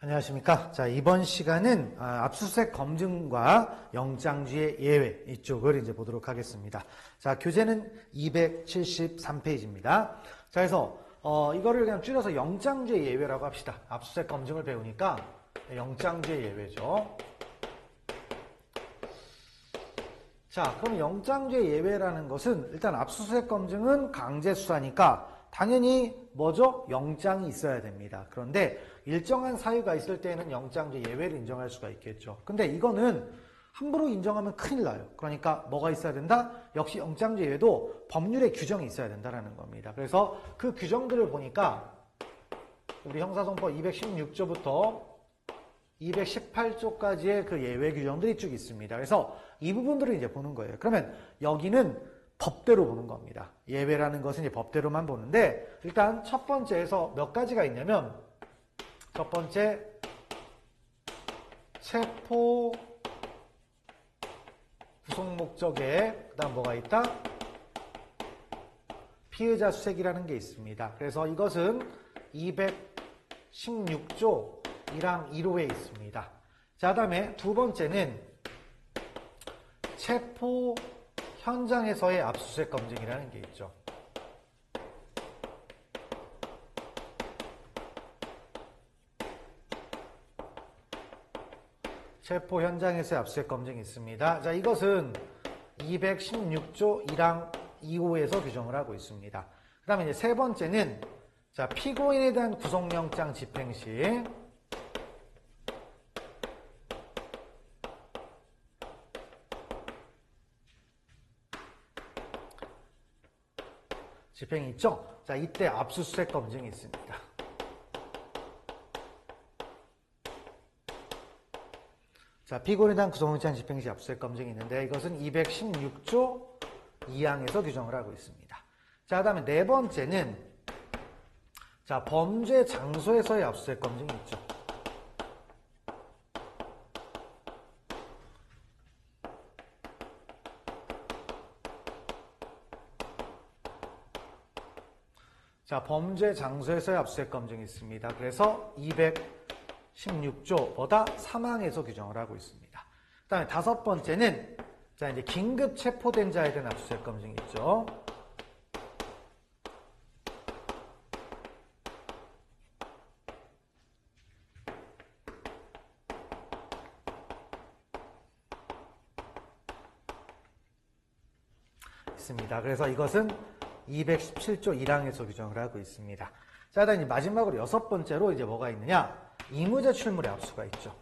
안녕하십니까. 자, 이번 시간은 압수수색 검증과 영장주의 예외 이쪽을 이제 보도록 하겠습니다. 자, 교재는 273페이지입니다. 자, 그래서 이거를 그냥 줄여서 영장주의 예외라고 합시다. 압수수색 검증을 배우니까 영장주의 예외죠. 자, 그럼 영장주의 예외라는 것은 일단 압수수색 검증은 강제 수사니까 당연히 뭐죠? 영장이 있어야 됩니다. 그런데 일정한 사유가 있을 때에는 영장주의 예외를 인정할 수가 있겠죠. 근데 이거는 함부로 인정하면 큰일 나요. 그러니까 뭐가 있어야 된다? 역시 영장주의 예외도 법률에 규정이 있어야 된다는 겁니다. 그래서 그 규정들을 보니까 우리 형사소송법 216조부터 218조까지의 그 예외 규정들이 쭉 있습니다. 그래서 이 부분들을 이제 보는 거예요. 그러면 여기는 법대로 보는 겁니다. 예외라는 것은 이제 법대로만 보는데 일단 첫 번째에서 몇 가지가 있냐면 첫 번째 체포 구속 목적에 그다음 뭐가 있다? 피의자 수색이라는 게 있습니다. 그래서 이것은 216조 1항 1호에 있습니다. 자, 그다음에 두 번째는 체포 현장에서의 압수수색 검증이라는 게 있죠. 체포 현장에서의 압수수색 검증이 있습니다. 자, 이것은 216조 1항 2호에서 규정을 하고 있습니다. 그 다음에 이제 세 번째는 자, 피고인에 대한 구속영장 집행 시 집행이 있죠? 자, 이때 압수수색 검증이 있습니다. 자, 피고인에 대한 구속영장 집행 시 압수수색 검증이 있는데 이것은 216조 2항에서 규정을 하고 있습니다. 자, 그 다음에 네 번째는 자, 범죄 장소에서의 압수수색 검증이 있죠. 자, 범죄 장소에서의 압수수색 검증이 있습니다. 그래서 216조보다 3항에서 규정을 하고 있습니다. 그 다음에 다섯 번째는 자, 이제 긴급 체포된 자에 대한 압수수색 검증이 있죠. 있습니다. 그래서 이것은 217조 1항에서 규정을 하고 있습니다. 자, 그다음에 마지막으로 여섯 번째로 이제 뭐가 있느냐? 임의제출물의 압수가 있죠.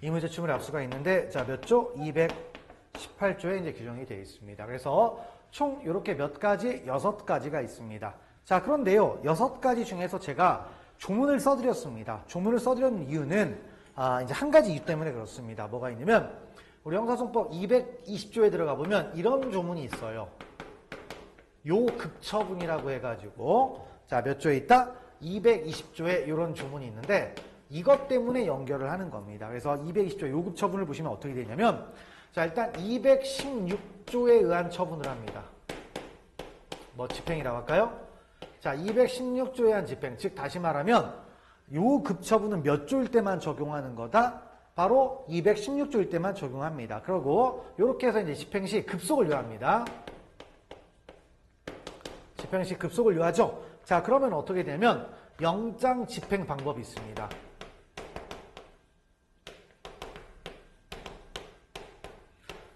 임의제출물의 압수가 있는데, 자, 몇 조? 218조에 이제 규정이 되어 있습니다. 그래서 총 이렇게 몇 가지? 6가지가 있습니다. 자, 그런데요, 6가지 중에서 제가 조문을 써드렸습니다. 조문을 써드렸는 이유는 이제 한 가지 이유 때문에 그렇습니다. 뭐가 있냐면 우리 형사소송법 220조에 들어가 보면 이런 조문이 있어요. 요급처분이라고 해가지고 자, 몇 조에 있다? 220조에 이런 조문이 있는데 이것 때문에 연결을 하는 겁니다. 그래서 220조 요급처분을 보시면 어떻게 되냐면 자, 일단 216조에 의한 처분을 합니다. 뭐 집행이라고 할까요? 자, 216조에 의한 집행, 즉 다시 말하면 요 급처분은 몇 조일 때만 적용하는 거다? 바로 216조일 때만 적용합니다. 그리고 이렇게 해서 이제 집행 시 급속을 요합니다. 집행 시 급속을 요하죠. 자, 그러면 어떻게 되냐면 영장 집행 방법이 있습니다.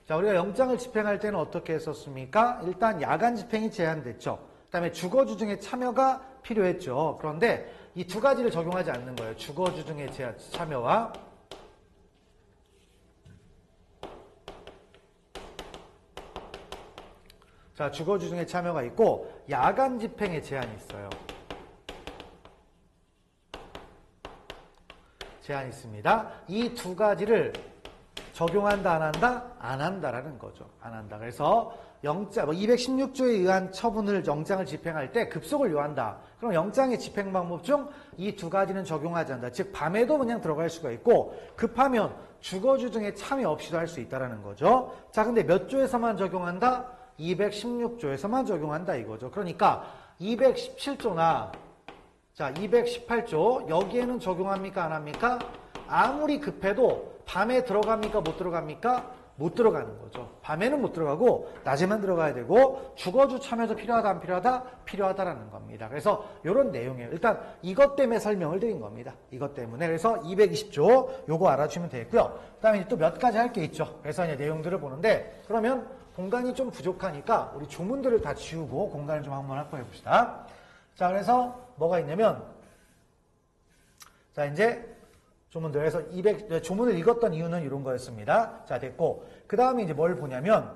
자, 우리가 영장을 집행할 때는 어떻게 했었습니까? 일단 야간 집행이 제한됐죠. 그 다음에 주거주 등의 참여가 필요했죠. 그런데 이 두 가지를 적용하지 않는 거예요. 주거주 등의 참여와 자, 주거주 등의 참여가 있고 야간 집행의 제한이 있어요. 제한이 있습니다. 이 두 가지를 적용한다, 안 한다? 안 한다라는 거죠. 안 한다. 그래서 216조에 의한 처분을 영장을 집행할 때 급속을 요한다. 그럼 영장의 집행 방법 중 이 두 가지는 적용하지 않는다. 즉 밤에도 그냥 들어갈 수가 있고 급하면 주거주 등의 참여 없이도 할 수 있다는 거죠. 자, 근데 몇 조에서만 적용한다? 216조에서만 적용한다 이거죠. 그러니까 217조나 자 218조 여기에는 적용합니까 안 합니까? 아무리 급해도 밤에 들어갑니까 못 들어갑니까? 못 들어가는 거죠. 밤에는 못 들어가고 낮에만 들어가야 되고 주거주 참여도 필요하다 안 필요하다? 필요하다라는 겁니다. 그래서 이런 내용이에요. 일단 이것 때문에 설명을 드린 겁니다. 이것 때문에. 그래서 220조 요거 알아주시면 되겠고요. 그 다음에 또 몇 가지 할 게 있죠. 그래서 이제 내용들을 보는데 그러면 공간이 좀 부족하니까 우리 조문들을 다 지우고 공간을 좀 한번 확보해 봅시다. 자, 그래서 뭐가 있냐면 자, 이제 조문들에서 조문을 읽었던 이유는 이런 거였습니다. 자, 됐고. 그 다음에 이제 뭘 보냐면,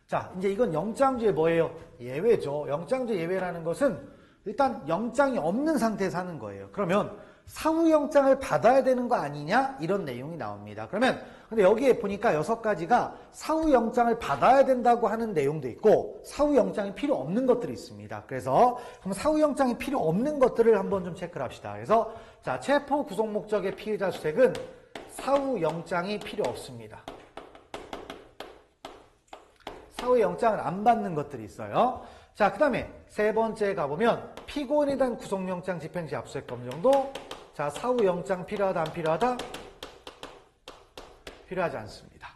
자, 이제 이건 영장주의 뭐예요? 예외죠. 영장주의 예외라는 것은 일단 영장이 없는 상태에서 하는 거예요. 그러면 사후 영장을 받아야 되는 거 아니냐? 이런 내용이 나옵니다. 그러면 근데 여기에 보니까 6가지가 사후 영장을 받아야 된다고 하는 내용도 있고 사후 영장이 필요 없는 것들이 있습니다. 그래서 그럼 사후 영장이 필요 없는 것들을 한번 좀 체크를 합시다. 그래서 자, 체포 구속 목적의 피의자 수색은 사후 영장이 필요 없습니다. 사후 영장을 안 받는 것들이 있어요. 자, 그 다음에 세 번째 가보면 피고인에 대한 구속영장 집행시 압수수색 검정도 자, 사후 영장 필요하다 안 필요하다? 필요하지 않습니다.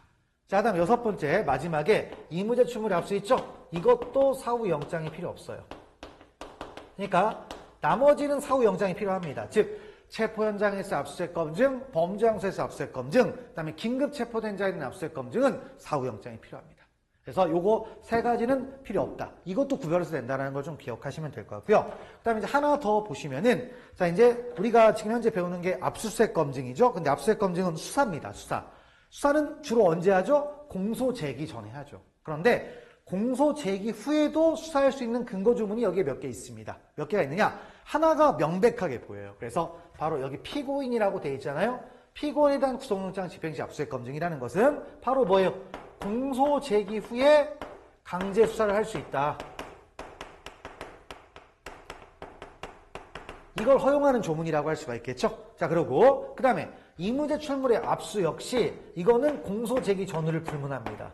자, 다음 6번째 마지막에 이무죄 충분히 압수 있죠? 이것도 사후 영장이 필요 없어요. 그러니까 나머지는 사후 영장이 필요합니다. 즉 체포 현장에서 압수수색 검증, 범죄 장소에서 압수수색 검증, 그다음에 긴급 체포된 자에 대한 압수수색 검증은 사후 영장이 필요합니다. 그래서 요거 세 가지는 필요 없다. 이것도 구별해서 된다는 걸 좀 기억하시면 될 것 같고요. 그 다음에 이제 하나 더 보시면은, 자, 이제 우리가 지금 현재 배우는 게 압수수색 검증이죠. 근데 압수수색 검증은 수사입니다. 수사. 수사는 주로 언제 하죠? 공소 제기 전에 하죠. 그런데 공소 제기 후에도 수사할 수 있는 근거 주문이 여기에 몇 개 있습니다. 몇 개가 있느냐? 하나가 명백하게 보여요. 그래서 바로 여기 피고인이라고 돼 있잖아요. 피고인에 대한 구속영장 집행시 압수수색 검증이라는 것은 바로 뭐예요? 공소 제기 후에 강제 수사를 할 수 있다. 이걸 허용하는 조문이라고 할 수가 있겠죠. 자, 그리고 그 다음에 이무죄 출물의 압수 역시 이거는 공소 제기 전후를 불문합니다.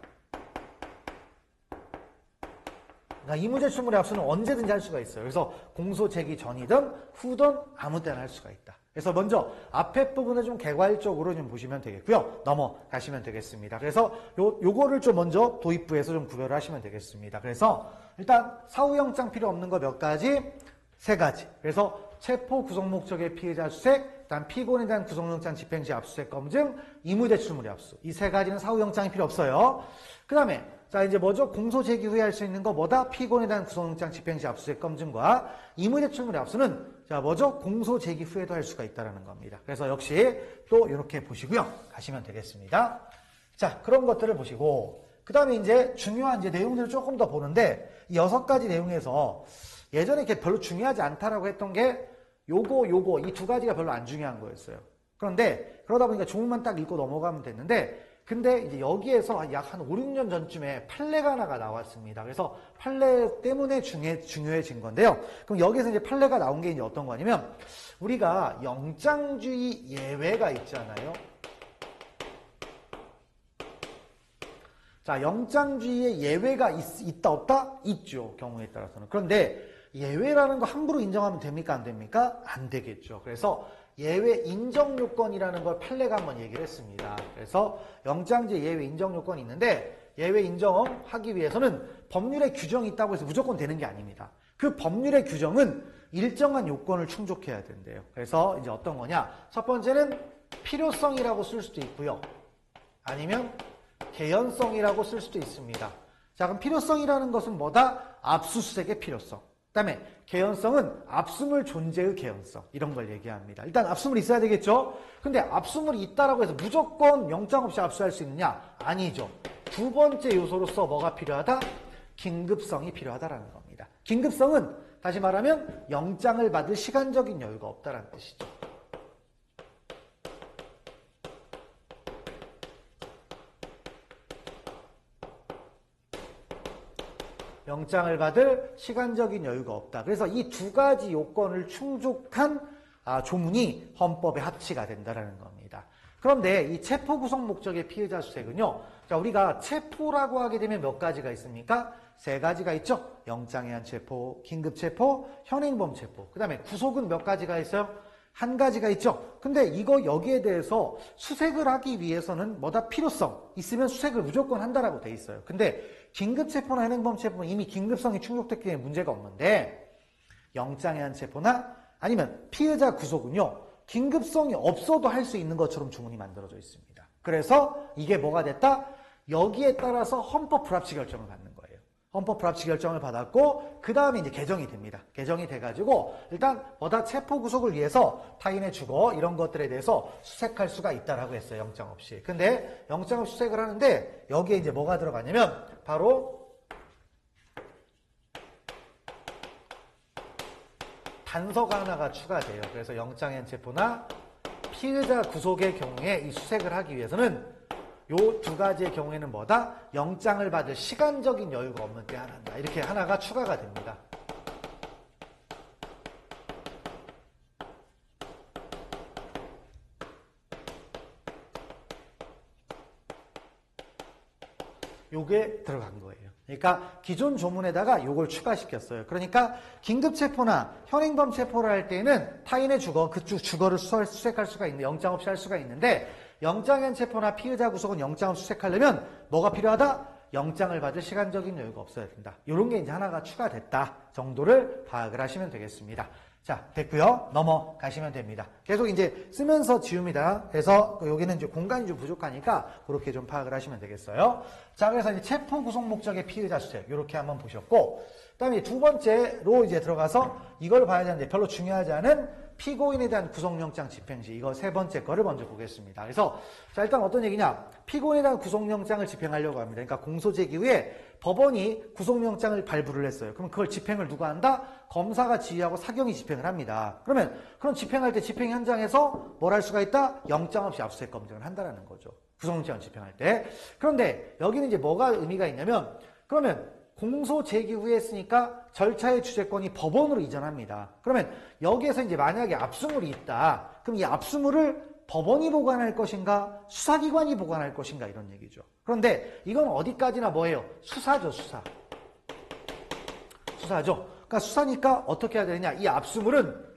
그러니까 이무죄 출물의 압수는 언제든지 할 수가 있어요. 그래서 공소 제기 전이든 후든 아무 때나 할 수가 있다. 그래서 먼저 앞에 부분을 좀 개괄적으로 좀 보시면 되겠고요. 넘어가시면 되겠습니다. 그래서 요거를 좀 먼저 도입부에서 좀 구별을 하시면 되겠습니다. 그래서 일단 사후영장 필요 없는 거 몇 가지? 3가지. 그래서 체포 구속 목적의 피의자 수색, 그다음 피고인에 대한 구속영장 집행시 압수수색 검증, 이무죄 출물의 압수. 이 3가지는 사후영장이 필요 없어요. 그 다음에 자, 이제 뭐죠? 공소 제기 후에 할 수 있는 거 뭐다? 피고인에 대한 구속영장 집행시 압수수색 검증과 이무죄 출물의 압수는 자, 뭐죠? 공소 제기 후에도 할 수가 있다는 겁니다. 그래서 역시 또 이렇게 보시고요. 가시면 되겠습니다. 자, 그런 것들을 보시고 그 다음에 이제 중요한 이제 내용들을 조금 더 보는데 이 6가지 내용에서 예전에 이렇게 별로 중요하지 않다라고 했던 게 요거 이 2가지가 별로 안 중요한 거였어요. 그런데 그러다 보니까 조문만 딱 읽고 넘어가면 됐는데 근데 이제 여기에서 약 한 5, 6년 전쯤에 판례가 하나가 나왔습니다. 그래서 판례 때문에 중요해진 건데요. 그럼 여기에서 이제 판례가 나온 게 이제 어떤 거냐면 우리가 영장주의 예외가 있잖아요. 자, 영장주의의 예외가 있다 없다? 있죠. 경우에 따라서는. 그런데 예외라는 거 함부로 인정하면 됩니까? 안 됩니까? 안 되겠죠. 그래서 예외 인정 요건이라는 걸 판례가 한번 얘기를 했습니다. 그래서 영장제 예외 인정 요건이 있는데 예외 인정하기 위해서는 법률에 규정이 있다고 해서 무조건 되는 게 아닙니다. 그 법률의 규정은 일정한 요건을 충족해야 된대요. 그래서 이제 어떤 거냐? 첫 번째는 필요성이라고 쓸 수도 있고요. 아니면 개연성이라고 쓸 수도 있습니다. 자, 그럼 필요성이라는 것은 뭐다? 압수수색의 필요성. 그 다음에 개연성은 압수물 존재의 개연성 이런 걸 얘기합니다. 일단 압수물이 있어야 되겠죠. 근데 압수물이 있다라고 해서 무조건 영장 없이 압수할 수 있느냐? 아니죠. 두 번째 요소로서 뭐가 필요하다? 긴급성이 필요하다라는 겁니다. 긴급성은 다시 말하면 영장을 받을 시간적인 여유가 없다라는 뜻이죠. 영장을 받을 시간적인 여유가 없다. 그래서 이 2가지 요건을 충족한 조문이 헌법에 합치가 된다는 겁니다. 그런데 이 체포 구성 목적의 피의자 수색은요. 자, 우리가 체포라고 하게 되면 몇 가지가 있습니까? 세 가지가 있죠. 영장의한 체포, 긴급 체포, 현행범 체포. 그 다음에 구속은 몇 가지가 있어요? 한 가지가 있죠. 근데 이거 여기에 대해서 수색을 하기 위해서는 뭐다 필요성 있으면 수색을 무조건 한다라고 돼 있어요. 근데 긴급 체포나 현행범 체포는 이미 긴급성이 충족됐기 때문에 문제가 없는데 영장의한 체포나 아니면 피의자 구속은요. 긴급성이 없어도 할 수 있는 것처럼 주문이 만들어져 있습니다. 그래서 이게 뭐가 됐다? 여기에 따라서 헌법 불합치 결정을 받는 거예요. 헌법 불합치 결정을 받았고 그 다음에 이제 개정이 됩니다. 개정이 돼가지고 일단 뭐다 체포 구속을 위해서 타인의 주거 이런 것들에 대해서 수색할 수가 있다라고 했어요. 영장 없이. 근데 영장 없이 수색을 하는데 여기에 이제 뭐가 들어가냐면 바로 단서가 하나가 추가돼요. 그래서 영장의한 체포나 피의자 구속의 경우에 이 수색을 하기 위해서는 요 두 가지의 경우에는 뭐다? 영장을 받을 시간적인 여유가 없는 때 하나다. 이렇게 하나가 추가가 됩니다. 요게 들어간 거예요. 그러니까 기존 조문에다가 요걸 추가시켰어요. 그러니까 긴급 체포나 현행범 체포를 할 때는 타인의 주거, 그 주거를 수색할 수가 있는데 영장 없이 할 수가 있는데 영장의한 체포나 피의자 구속은 영장 없이 수색하려면 뭐가 필요하다? 영장을 받을 시간적인 여유가 없어야 된다. 이런 게 이제 하나가 추가됐다 정도를 파악을 하시면 되겠습니다. 자, 됐고요. 넘어가시면 됩니다. 계속 이제 쓰면서 지웁니다. 그래서 여기는 이제 공간이 좀 부족하니까 그렇게 좀 파악을 하시면 되겠어요. 자, 그래서 이제 체포 구속 목적의 피의자 수색 이렇게 한번 보셨고, 그다음에 두 번째로 이제 들어가서 이걸 봐야 되는데 별로 중요하지 않은 피고인에 대한 구속영장 집행시 이거 세 번째 거를 먼저 보겠습니다. 그래서 자 일단 어떤 얘기냐? 피고인에 대한 구속영장을 집행하려고 합니다. 그러니까 공소 제기 후에 법원이 구속영장을 발부를 했어요. 그럼 그걸 집행을 누가 한다? 검사가 지휘하고 사경이 집행을 합니다. 그러면 그런 집행할 때 집행 현장에서 뭘 할 수가 있다? 영장 없이 압수수색 검증을 한다라는 거죠. 구속영장을 집행할 때. 그런데 여기는 이제 뭐가 의미가 있냐면 그러면 공소 제기 후에 했으니까 절차의 주재권이 법원으로 이전합니다. 그러면 여기에서 이제 만약에 압수물이 있다. 그럼 이 압수물을 법원이 보관할 것인가 수사기관이 보관할 것인가 이런 얘기죠. 그런데 이건 어디까지나 뭐예요? 수사죠. 수사죠. 그러니까 수사니까 어떻게 해야 되느냐. 이 압수물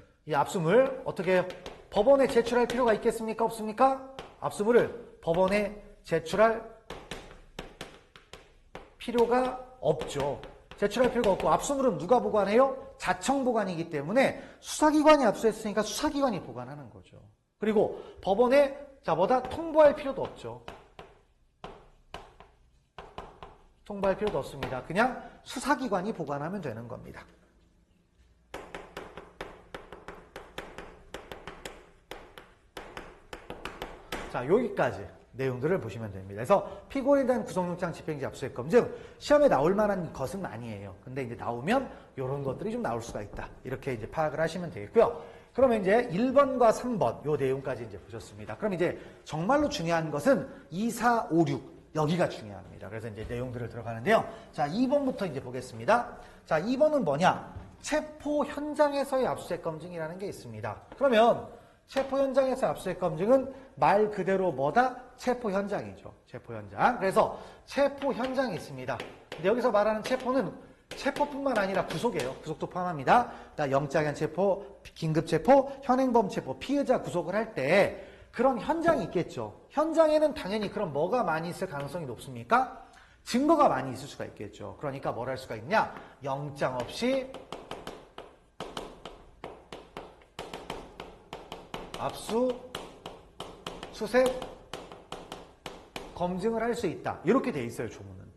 어떻게 해요? 법원에 제출할 필요가 있겠습니까? 없습니까? 압수물을 법원에 제출할 필요가 없죠. 제출할 필요가 없고 압수물은 누가 보관해요? 자청 보관이기 때문에 수사기관이 압수했으니까 수사기관이 보관하는 거죠. 그리고 법원에 뭐다 통보할 필요도 없죠. 통보할 필요도 없습니다. 그냥 수사기관이 보관하면 되는 겁니다. 자, 여기까지 내용들을 보시면 됩니다. 그래서 피고인에 대한 구속영장 집행시 압수수색 검증 시험에 나올 만한 것은 아니에요. 근데 이제 나오면 이런 것들이 좀 나올 수가 있다. 이렇게 이제 파악을 하시면 되겠고요. 그러면 이제 1번과 3번 요 내용까지 이제 보셨습니다. 그럼 이제 정말로 중요한 것은 2, 4, 5, 6 여기가 중요합니다. 그래서 이제 내용들을 들어가는데요. 자, 2번부터 이제 보겠습니다. 자, 2번은 뭐냐? 체포 현장에서의 압수수색 검증이라는 게 있습니다. 그러면 체포 현장에서 압수수색 검증은 말 그대로 뭐다? 체포 현장이죠. 체포 현장. 그래서 체포 현장이 있습니다. 근데 여기서 말하는 체포는 체포뿐만 아니라 구속이에요. 구속도 포함합니다. 영장의한 체포, 긴급 체포, 현행범 체포, 피의자 구속을 할 때 그런 현장이 있겠죠. 현장에는 당연히 그럼 뭐가 많이 있을 가능성이 높습니까? 증거가 많이 있을 수가 있겠죠. 그러니까 뭘 할 수가 있냐? 영장 없이 압수, 수색, 검증을 할 수 있다. 이렇게 돼 있어요, 조문은.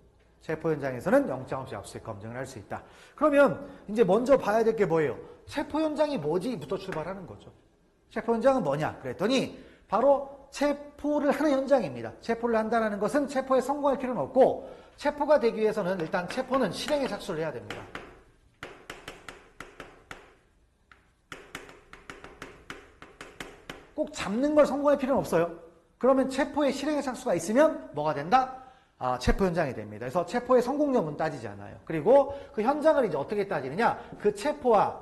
체포 현장에서는 영장 없이 압수수색 검증을 할 수 있다. 그러면 이제 먼저 봐야 될 게 뭐예요? 체포 현장이 뭐지?부터 출발하는 거죠. 체포 현장은 뭐냐? 그랬더니 바로 체포를 하는 현장입니다. 체포를 한다는 것은 체포에 성공할 필요는 없고 체포가 되기 위해서는 일단 체포는 실행에 착수를 해야 됩니다. 꼭 잡는 걸 성공할 필요는 없어요. 그러면 체포의 실행의 착수가 있으면 뭐가 된다? 체포 현장이 됩니다. 그래서 체포의 성공 여부는 따지지 않아요. 그리고 그 현장을 이제 어떻게 따지느냐? 그 체포와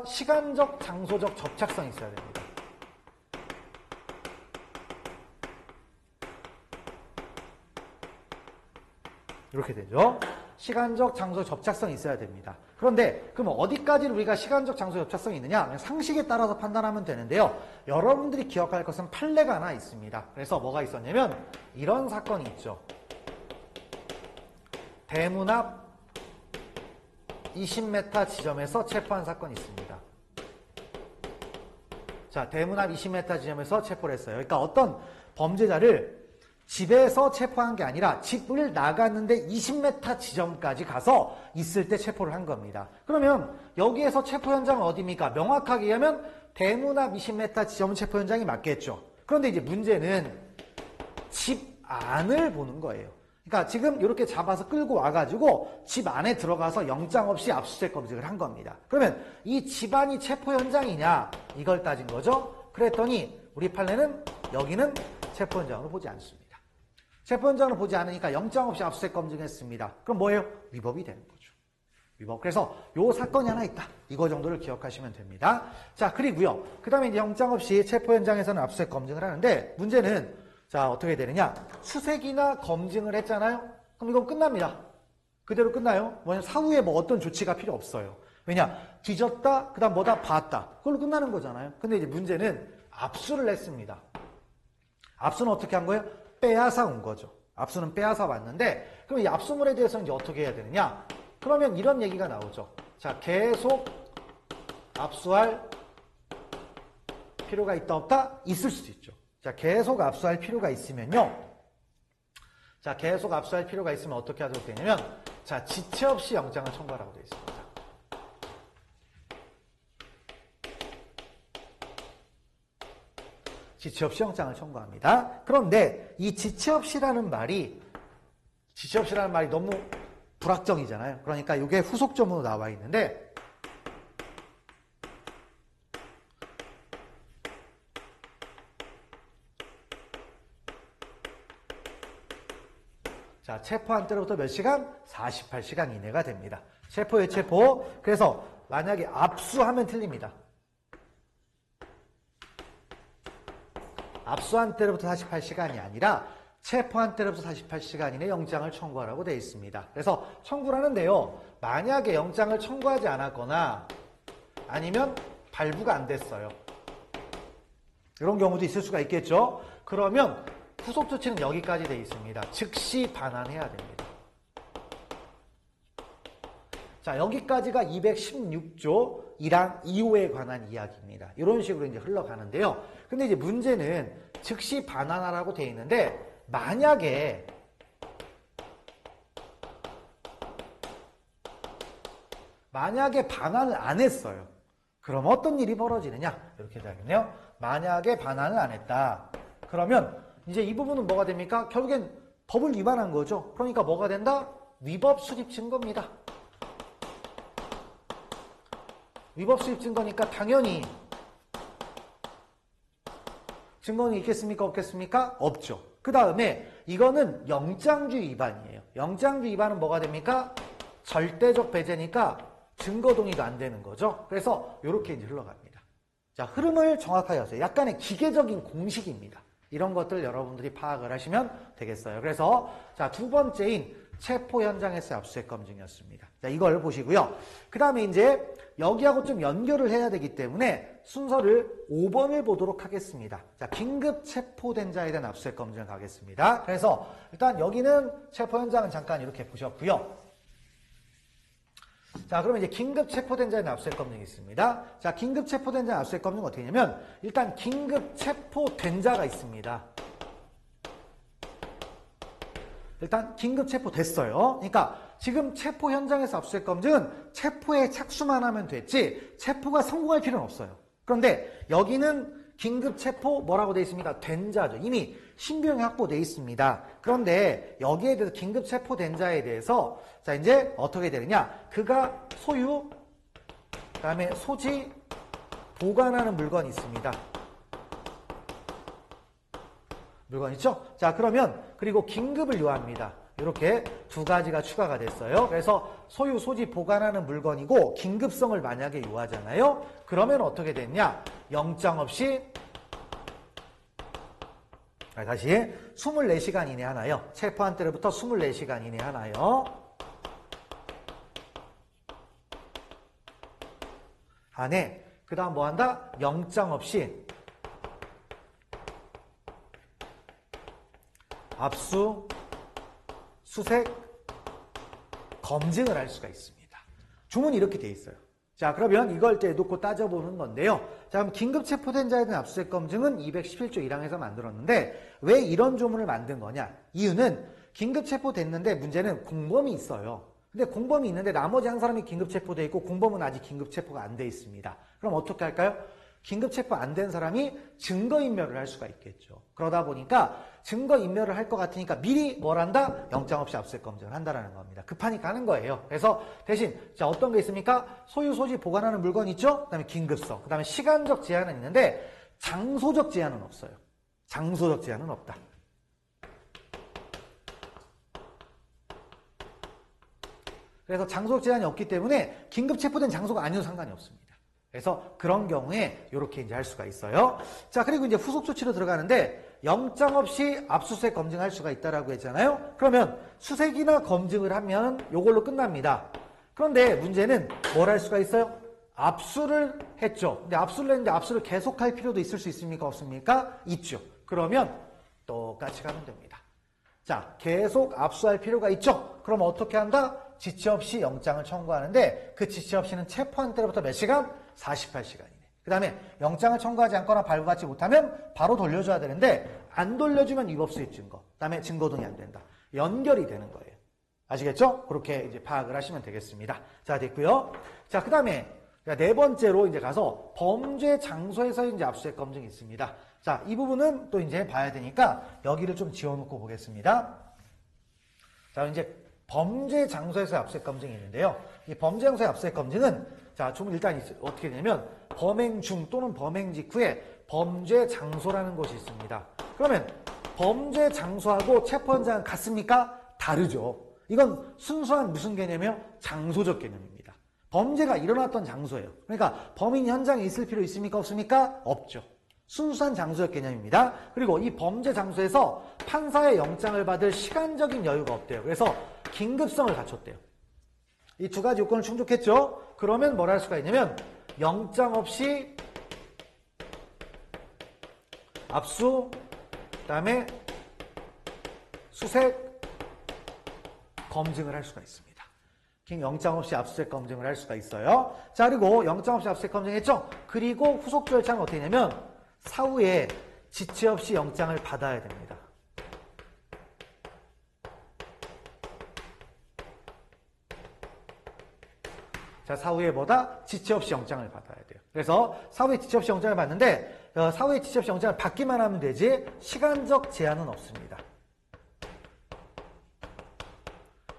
시간적, 장소적 접착성이 있어야 됩니다. 이렇게 되죠. 시간적, 장소적 접착성이 있어야 됩니다. 그런데 그럼 어디까지 우리가 시간적, 장소 접착성이 있느냐? 그냥 상식에 따라서 판단하면 되는데요. 여러분들이 기억할 것은 판례가 하나 있습니다. 그래서 뭐가 있었냐면 이런 사건이 있죠. 대문 앞 20m 지점에서 체포한 사건이 있습니다. 자, 대문 앞 20m 지점에서 체포를 했어요. 그러니까 어떤 범죄자를 집에서 체포한 게 아니라 집을 나갔는데 20m 지점까지 가서 있을 때 체포를 한 겁니다. 그러면 여기에서 체포 현장은 어디입니까? 명확하게 얘기하면 대문 앞 20m 지점은 체포 현장이 맞겠죠. 그런데 이제 문제는 집 안을 보는 거예요. 그러니까 지금 이렇게 잡아서 끌고 와가지고 집 안에 들어가서 영장 없이 압수수색 검증을 한 겁니다. 그러면 이 집안이 체포 현장이냐 이걸 따진 거죠. 그랬더니 우리 판례는 여기는 체포 현장으로 보지 않습니다. 체포 현장으로 보지 않으니까 영장 없이 압수수색 검증했습니다. 그럼 뭐예요? 위법이 되는 거죠. 위법. 그래서 요 사건이 하나 있다. 이거 정도를 기억하시면 됩니다. 자, 그리고요. 그 다음에 이제 영장 없이 체포 현장에서는 압수수색 검증을 하는데 문제는 자, 어떻게 되느냐? 수색이나 검증을 했잖아요? 그럼 이건 끝납니다. 그대로 끝나요? 뭐냐면 사후에 뭐 어떤 조치가 필요 없어요. 왜냐? 뒤졌다, 그 다음 뭐다, 봤다. 그걸로 끝나는 거잖아요. 근데 이제 문제는 압수를 했습니다. 압수는 어떻게 한 거예요? 빼앗아 온 거죠. 압수는 빼앗아 왔는데, 그럼 이 압수물에 대해서는 이제 어떻게 해야 되느냐? 그러면 이런 얘기가 나오죠. 자, 계속 압수할 필요가 있다, 없다? 있을 수도 있죠. 자, 계속 압수할 필요가 있으면요. 자, 계속 압수할 필요가 있으면 어떻게 하도록 되냐면, 자, 지체 없이 영장을 청구하라고 되어 있습니다. 지체 없이 영장을 청구합니다. 그런데 이 지체 없이라는 말이 너무 불확정이잖아요. 그러니까 이게 후속점으로 나와 있는데, 자, 체포한 때로부터 몇 시간? 48시간 이내가 됩니다. 체포의 체포. 그래서 만약에 압수하면 틀립니다. 압수한 때로부터 48시간이 아니라 체포한 때로부터 48시간 이내 영장을 청구하라고 되어 있습니다. 그래서 청구를 하는데요. 만약에 영장을 청구하지 않았거나 아니면 발부가 안 됐어요. 이런 경우도 있을 수가 있겠죠. 그러면 후속 조치는 여기까지 되어 있습니다. 즉시 반환해야 됩니다. 자, 여기까지가 216조 1항 2호에 관한 이야기입니다. 이런 식으로 이제 흘러가는데요. 근데 이제 문제는 즉시 반환하라고 되어 있는데, 만약에 반환을 안 했어요. 그럼 어떤 일이 벌어지느냐? 이렇게 되겠네요. 만약에 반환을 안 했다. 그러면 이제 이 부분은 뭐가 됩니까? 결국엔 법을 위반한 거죠. 그러니까 뭐가 된다? 위법 수립 증거입니다. 위법 수립 증거니까 당연히 증거는 있겠습니까? 없겠습니까? 없죠. 그 다음에 이거는 영장주의 위반이에요. 영장주의 위반은 뭐가 됩니까? 절대적 배제니까 증거 동의도 안 되는 거죠. 그래서 이렇게 이제 흘러갑니다. 자, 흐름을 정확하게 하세요. 약간의 기계적인 공식입니다. 이런 것들 여러분들이 파악을 하시면 되겠어요. 그래서 자, 두 번째인 체포 현장에서의 압수수색 검증이었습니다. 자, 이걸 보시고요. 그 다음에 이제 여기하고 좀 연결을 해야 되기 때문에 순서를 5번을 보도록 하겠습니다. 자, 긴급 체포된 자에 대한 압수수색 검증을 가겠습니다. 그래서 일단 여기는 체포 현장은 잠깐 이렇게 보셨고요. 자, 그러면 이제 긴급 체포된 자에 대한 압수수색 검증이 있습니다. 자, 긴급 체포된 자의 압수수색 검증은 어떻게 하냐면 일단 긴급 체포된 자가 있습니다. 일단 긴급 체포됐어요. 그러니까 지금 체포 현장에서 압수수색 검증은 체포에 착수만 하면 됐지 체포가 성공할 필요는 없어요. 그런데 여기는 긴급 체포 뭐라고 되어 있습니까? 된 자죠. 이미 신병이 확보되어 있습니다. 그런데 여기에 대해서 긴급 체포된 자에 대해서 자, 이제 어떻게 되느냐? 그가 소유, 그 다음에 소지, 보관하는 물건이 있습니다. 물건 있죠? 자, 그러면 그리고 긴급을 요합니다. 이렇게 두 가지가 추가가 됐어요. 그래서 소유, 소지, 보관하는 물건이고 긴급성을 만약에 요하잖아요. 그러면 어떻게 됐냐? 영장 없이 다시 24시간 이내 하나요. 체포한 때로부터 24시간 이내 하나요. 안에 그 다음 뭐 한다? 영장 없이 압수, 수색, 검증을 할 수가 있습니다. 주문이 이렇게 돼 있어요. 자, 그러면 이걸 이제 놓고 따져보는 건데요. 자, 그럼 긴급 체포된 자에 대한 압수수색 검증은 211조 1항에서 만들었는데 왜 이런 조문을 만든 거냐? 이유는 긴급 체포됐는데 문제는 공범이 있어요. 근데 공범이 있는데 나머지 한 사람이 긴급 체포돼 있고 공범은 아직 긴급 체포가 안 돼 있습니다. 그럼 어떻게 할까요? 긴급 체포 안 된 사람이 증거인멸을 할 수가 있겠죠. 그러다 보니까 증거인멸을 할 것 같으니까 미리 뭘 한다? 영장 없이 압수수색 검증을 한다라는 겁니다. 급하니까 하는 거예요. 그래서 대신 자 어떤 게 있습니까? 소유, 소지, 보관하는 물건 있죠? 그 다음에 긴급성, 그 다음에 시간적 제한은 있는데 장소적 제한은 없어요. 장소적 제한은 없다. 그래서 장소적 제한이 없기 때문에 긴급 체포된 장소가 아니어도 상관이 없습니다. 그래서 그런 경우에 이렇게 이제 할 수가 있어요. 자, 그리고 이제 후속 조치로 들어가는데 영장 없이 압수수색 검증할 수가 있다라고 했잖아요. 그러면 수색이나 검증을 하면 이걸로 끝납니다. 그런데 문제는 뭘 할 수가 있어요? 압수를 했죠. 근데 압수를 했는데 압수를 계속할 필요도 있을 수 있습니까? 없습니까? 있죠. 그러면 똑같이 가면 됩니다. 자, 계속 압수할 필요가 있죠. 그럼 어떻게 한다? 지체 없이 영장을 청구하는데 그 지체 없이는 체포한 때로부터 몇 시간? 48시간 이내. 그 다음에 영장을 청구하지 않거나 발부받지 못하면 바로 돌려줘야 되는데 안 돌려주면 위법 수입 증거, 그 다음에 증거 동의 안 된다. 연결이 되는 거예요. 아시겠죠? 그렇게 이제 파악을 하시면 되겠습니다. 자, 됐고요. 자, 그 다음에 네 번째로 이제 가서 범죄 장소에서 이제 압수수색 검증이 있습니다. 자, 이 부분은 또 이제 봐야 되니까 여기를 좀 지워놓고 보겠습니다. 자, 이제 범죄 장소에서 압수수색 검증이 있는데요. 이 범죄 장소의 압수수색 검증은 자, 좀 일단 어떻게 되냐면 범행 중 또는 범행 직후에 범죄 장소라는 곳이 있습니다. 그러면 범죄 장소하고 체포 현장은 같습니까? 다르죠. 이건 순수한 무슨 개념이에요? 장소적 개념입니다. 범죄가 일어났던 장소예요. 그러니까 범인이 현장에 있을 필요 있습니까? 없습니까? 없죠. 순수한 장소적 개념입니다. 그리고 이 범죄 장소에서 판사의 영장을 받을 시간적인 여유가 없대요. 그래서 긴급성을 갖췄대요. 이 두 가지 요건을 충족했죠? 그러면 뭘 할 수가 있냐면 영장 없이 압수, 그 다음에 수색, 검증을 할 수가 있습니다. 영장 없이 압수수색 검증을 할 수가 있어요. 자, 그리고 영장 없이 압수수색 검증했죠? 그리고 후속 절차는 어떻게 되냐면 사후에 지체 없이 영장을 받아야 됩니다. 자, 사후에 뭐다? 지체 없이 영장을 받아야 돼요. 그래서 사후에 지체 없이 영장을 받는데 사후에 지체 없이 영장을 받기만 하면 되지 시간적 제한은 없습니다.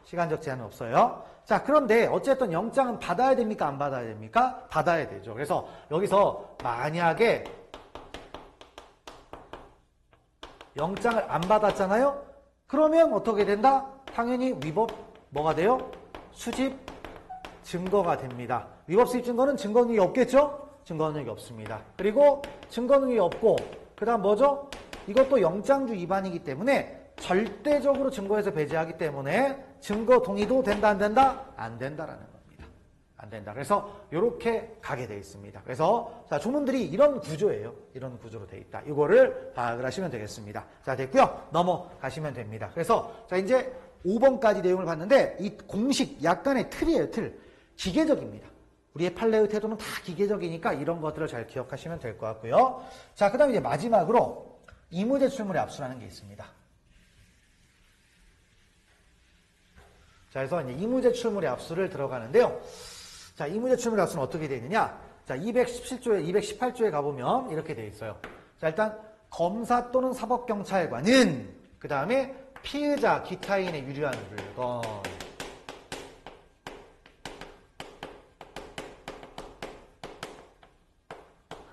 시간적 제한은 없어요. 자, 그런데 어쨌든 영장은 받아야 됩니까? 안 받아야 됩니까? 받아야 되죠. 그래서 여기서 만약에 영장을 안 받았잖아요? 그러면 어떻게 된다? 당연히 위법 뭐가 돼요? 수집 증거가 됩니다. 위법 수입 증거는 증거 능력이 없겠죠? 증거 능력이 없습니다. 그리고 증거 능력이 없고 그 다음 뭐죠? 이것도 영장주 위반이기 때문에 절대적으로 증거에서 배제하기 때문에 증거 동의도 된다 안 된다? 안 된다라는 겁니다. 안 된다. 그래서 이렇게 가게 되어 있습니다. 그래서 자, 조문들이 이런 구조예요. 이런 구조로 되어 있다. 이거를 파악을 하시면 되겠습니다. 자, 됐고요. 넘어가시면 됩니다. 그래서 자, 이제 5번까지 내용을 봤는데 이 공식 약간의 틀이에요. 틀. 기계적입니다. 우리의 판례의 태도는 다 기계적이니까 이런 것들을 잘 기억하시면 될 것 같고요. 자, 그 다음에 이제 마지막으로 이무제출물의 압수라는 게 있습니다. 자, 그래서 이제 이무제출물의 압수를 들어가는데요. 자, 이무제출물의 압수는 어떻게 되어 있느냐? 자, 217조에, 218조에 가보면 이렇게 되어 있어요. 자, 일단 검사 또는 사법경찰관은 그 다음에 피의자, 기타인의 유리한 물건,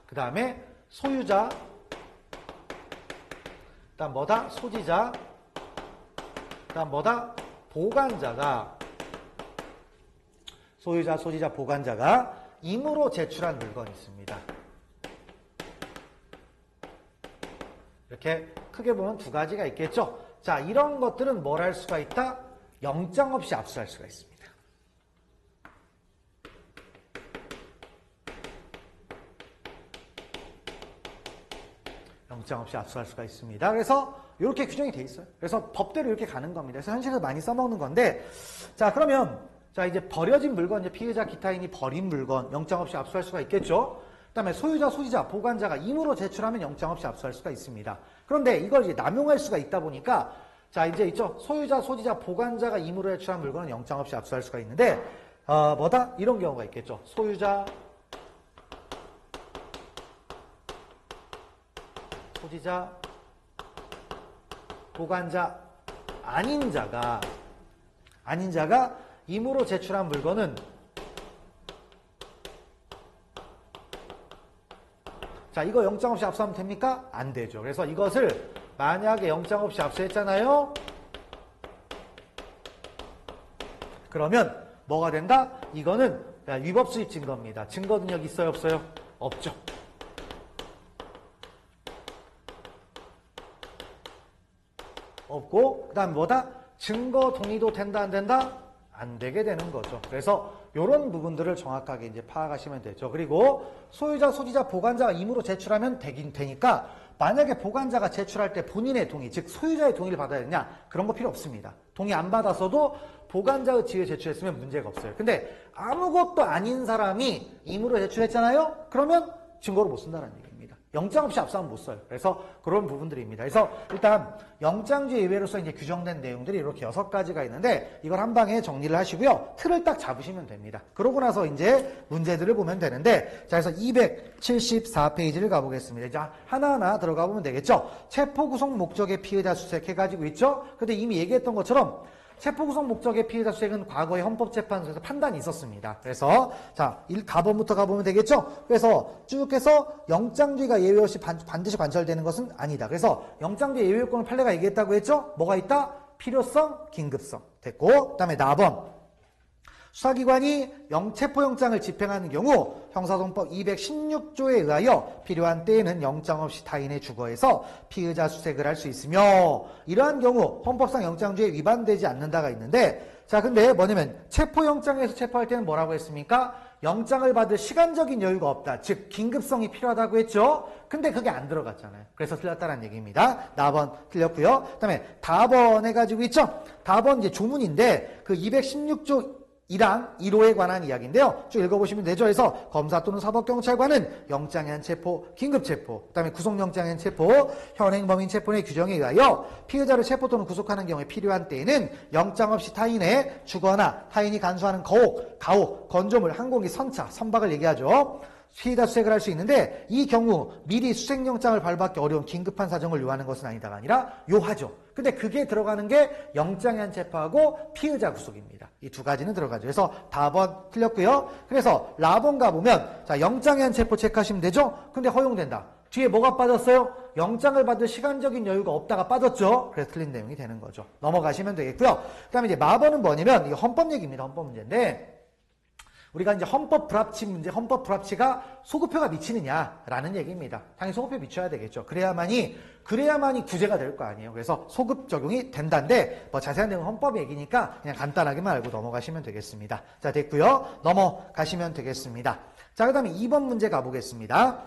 그 다음에 소유자, 그 다음 뭐다? 소지자, 그 다음 뭐다? 보관자가, 소유자, 소지자, 보관자가 임으로 제출한 물건이 있습니다. 이렇게 크게 보면 두 가지가 있겠죠. 자, 이런 것들은 뭘 할 수가 있다? 영장 없이 압수할 수가 있습니다. 영장 없이 압수할 수가 있습니다. 그래서 이렇게 규정이 돼 있어요. 그래서 법대로 이렇게 가는 겁니다. 그래서 현실에서 많이 써먹는 건데, 자, 그러면 자, 이제 버려진 물건, 이제 피해자 기타인이 버린 물건 영장 없이 압수할 수가 있겠죠. 그다음에 소유자, 소지자, 보관자가 임으로 제출하면 영장 없이 압수할 수가 있습니다. 그런데 이걸 이제 남용할 수가 있다 보니까, 자, 이제 있죠. 소유자, 소지자, 보관자가 임으로 제출한 물건은 영장 없이 압수할 수가 있는데, 뭐다? 이런 경우가 있겠죠. 소유자, 소지자, 보관자, 아닌 자가 임으로 제출한 물건은, 자, 이거 영장 없이 압수하면 됩니까? 안 되죠. 그래서 이것을 만약에 영장 없이 압수했잖아요. 그러면 뭐가 된다? 이거는 위법 수입 증거입니다. 증거 능력 있어요, 없어요? 없죠. 없고, 그 다음에 뭐다? 증거 동의도 된다, 안 된다? 안 되게 되는 거죠. 그래서 이런 부분들을 정확하게 이제 파악하시면 되죠. 그리고 소유자, 소지자, 보관자가 임으로 제출하면 되니까 만약에 보관자가 제출할 때 본인의 동의, 즉 소유자의 동의를 받아야 되냐? 그런 거 필요 없습니다. 동의 안 받았어도 보관자의 지위에 제출했으면 문제가 없어요. 근데 아무것도 아닌 사람이 임으로 제출했잖아요? 그러면 증거로 못 쓴다는 얘기입니다. 영장 없이 압수하면 못 써요. 그래서 그런 부분들입니다. 그래서 일단 영장주의 예외로서 이제 규정된 내용들이 이렇게 6가지가 있는데 이걸 한 방에 정리를 하시고요. 틀을 딱 잡으시면 됩니다. 그러고 나서 이제 문제들을 보면 되는데, 자, 그래서 274페이지를 가보겠습니다. 자, 하나하나 들어가 보면 되겠죠. 체포 구속 목적의 피해자 수색해가지고 있죠. 근데 이미 얘기했던 것처럼 체포 구속 목적의 피해자 수색은 과거에 헌법재판소에서 판단이 있었습니다. 그래서 자, 4번부터 가보면 되겠죠. 그래서 쭉 해서 영장주의가 예외 없이 반드시 관철되는 것은 아니다. 그래서 영장주의 예외 요건을 판례가 얘기했다고 했죠. 뭐가 있다? 필요성, 긴급성. 됐고, 그 다음에 4번. 수사기관이 체포영장을 집행하는 경우 형사소송법 216조에 의하여 필요한 때에는 영장 없이 타인의 주거에서 피의자 수색을 할 수 있으며, 이러한 경우 헌법상 영장주의에 위반되지 않는다가 있는데, 자, 근데 뭐냐면 체포영장에서 체포할 때는 뭐라고 했습니까? 영장을 받을 시간적인 여유가 없다. 즉 긴급성이 필요하다고 했죠. 근데 그게 안 들어갔잖아요. 그래서 틀렸다는 얘기입니다. 4번 틀렸고요. 그다음에 답번 해가지고 있죠. 답번 이제 조문인데 그 216조 1항 1호에 관한 이야기인데요. 쭉 읽어보시면 되죠. 그래서 검사 또는 사법경찰관은 영장한 체포, 긴급체포, 그 다음에 구속영장한 체포, 현행범인 체포의 규정에 의하여 피의자를 체포 또는 구속하는 경우에 필요한 때에는 영장 없이 타인의 주거나 타인이 간수하는 가혹, 건조물, 항공기, 선차, 선박을 얘기하죠. 피의자 수색을 할 수 있는데 이 경우 미리 수색영장을 발부하기 어려운 긴급한 사정을 요하는 것은 아니다가 아니라 요하죠. 근데 그게 들어가는 게 영장한 체포하고 피의자 구속입니다. 이 두 가지는 들어가죠. 그래서 답번 틀렸고요. 그래서 라번 가보면 자, 영장한 체포 체크하시면 되죠. 근데 허용된다. 뒤에 뭐가 빠졌어요? 영장을 받을 시간적인 여유가 없다가 빠졌죠. 그래서 틀린 내용이 되는 거죠. 넘어가시면 되겠고요. 그 다음에 이제 마번은 뭐냐면 이거 헌법 얘기입니다. 헌법 문제인데 우리가 이제 헌법 불합치 문제, 헌법 불합치가 소급표가 미치느냐라는 얘기입니다. 당연히 소급표 미쳐야 되겠죠. 그래야만이 구제가 될 거 아니에요. 그래서 소급 적용이 된다는데 뭐 자세한 내용은 헌법 얘기니까 그냥 간단하게만 알고 넘어가시면 되겠습니다. 자, 됐고요. 넘어가시면 되겠습니다. 자, 그 다음에 2번 문제 가보겠습니다.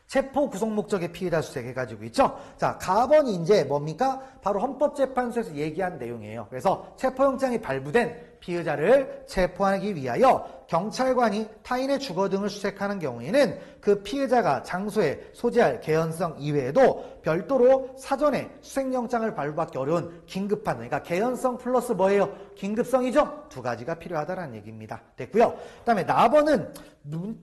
체포 구속 목적의 피의자 수색 해가지고 있죠. 자, 가번이 이제 뭡니까? 바로 헌법재판소에서 얘기한 내용이에요. 그래서 체포영장이 발부된 피의자를 체포하기 위하여 경찰관이 타인의 주거 등을 수색하는 경우에는 그 피해자가 장소에 소지할 개연성 이외에도 별도로 사전에 수색영장을 발부하기 어려운 긴급한, 그러니까 개연성 플러스 뭐예요? 긴급성이죠? 두 가지가 필요하다는 얘기입니다. 됐고요. 그 다음에 나번은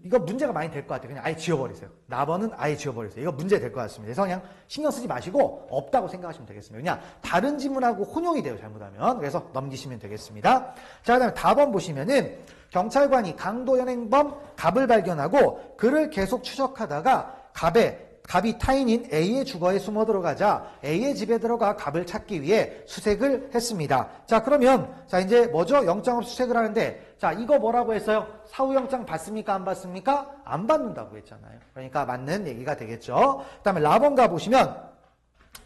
이거 문제가 많이 될 것 같아요. 그냥 아예 지워버리세요. 나번은 아예 지워버리세요. 이거 문제 될 것 같습니다. 그래서 그냥 신경 쓰지 마시고 없다고 생각하시면 되겠습니다. 그냥 다른 지문하고 혼용이 돼요. 잘못하면. 그래서 넘기시면 되겠습니다. 자, 그 다음에 답번 보시면은 경찰관이 강도 현행범 갑을 발견하고 그를 계속 추적하다가 갑이 타인인 A의 주거에 숨어 들어가자 A의 집에 들어가 갑을 찾기 위해 수색을 했습니다. 자, 그러면 자 이제 뭐죠? 영장 없이 수색을 하는데 자, 이거 뭐라고 했어요? 사후영장 받습니까? 안 받습니까? 안 받는다고 했잖아요. 그러니까 맞는 얘기가 되겠죠. 그 다음에 라번 가보시면